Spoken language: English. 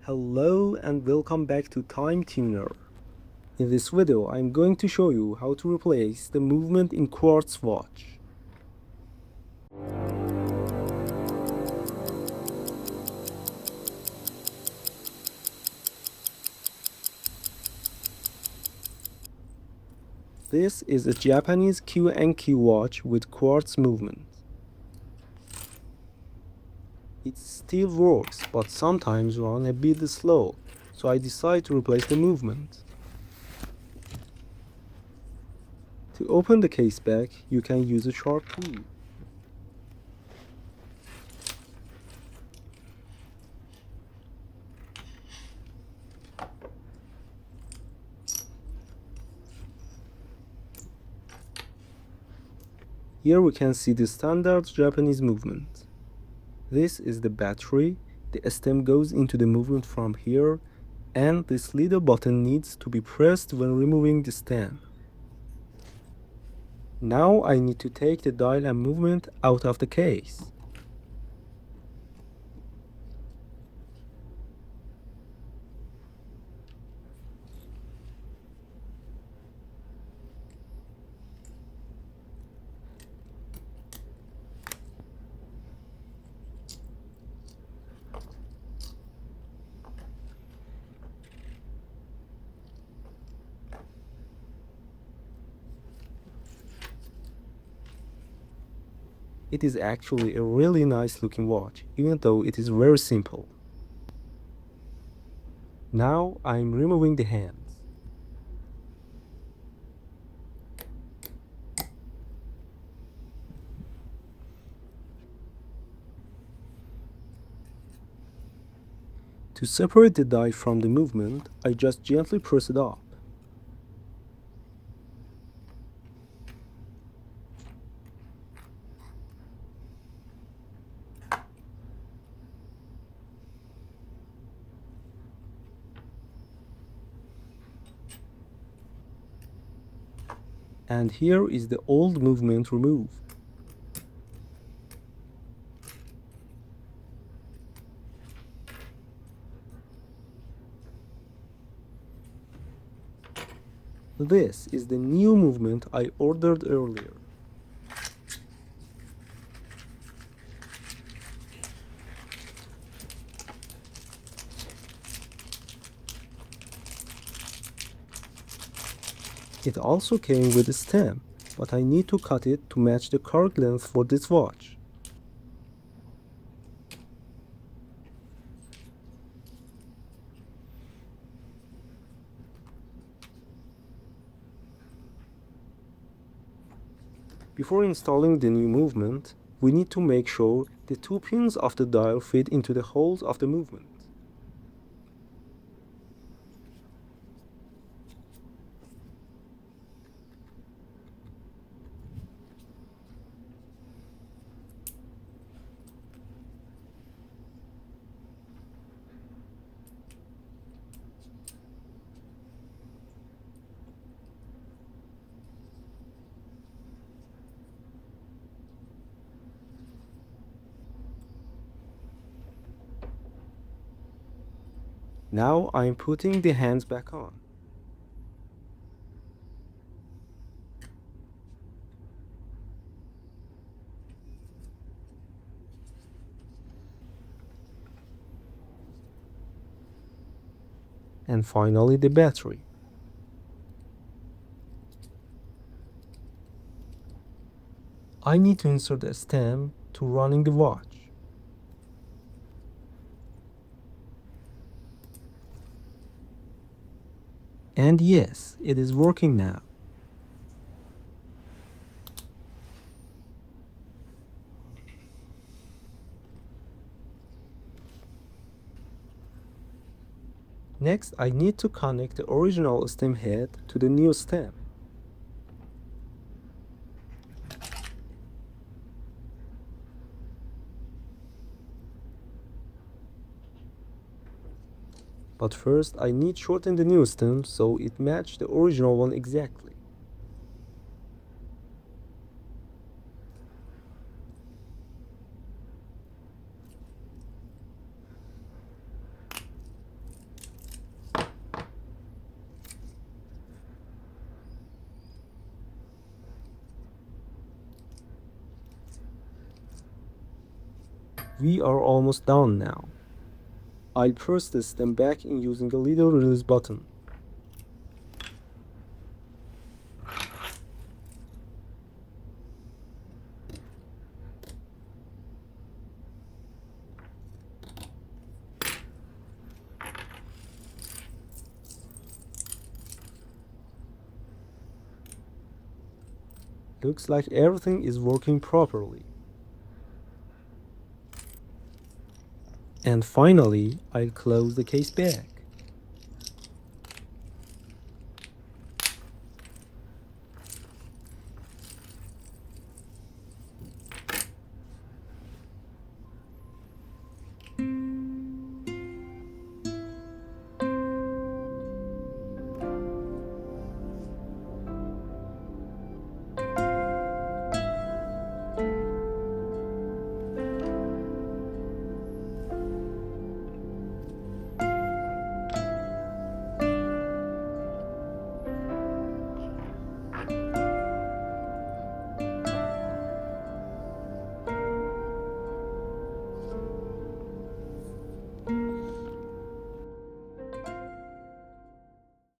Hello and welcome back to Time Tuner. In this video, I'm going to show you how to replace the movement in Quartz watch. This is a Japanese Q&Q watch with quartz movement. It still works, but sometimes runs a bit slow, so I decided to replace the movement. To open the case back, you can use a sharp tool. Here we can see the standard Japanese movement. This is the battery, the stem goes into the movement from here, and this little button needs to be pressed when removing the stem. Now I need to take the dial and movement out of the case. It is actually a really nice looking watch, even though it is very simple. Now I'm removing the hands. To separate the dial from the movement, I just gently press it up. And here is the old movement removed. This is the new movement I ordered earlier. It also came with a stem, but I need to cut it to match the correct length for this watch. Before installing the new movement, we need to make sure the two pins of the dial fit into the holes of the movement. Now I'm putting the hands back on. And finally the battery. I need to insert a stem to running the watch. And yes, it is working now. Next, I need to connect the original stem head to the new stem. But first, I need to shorten the new stem so it matches the original one exactly. We are almost done now. I'll press the stem back in using a little release button. Looks like everything is working properly. And finally, I'll close the case back.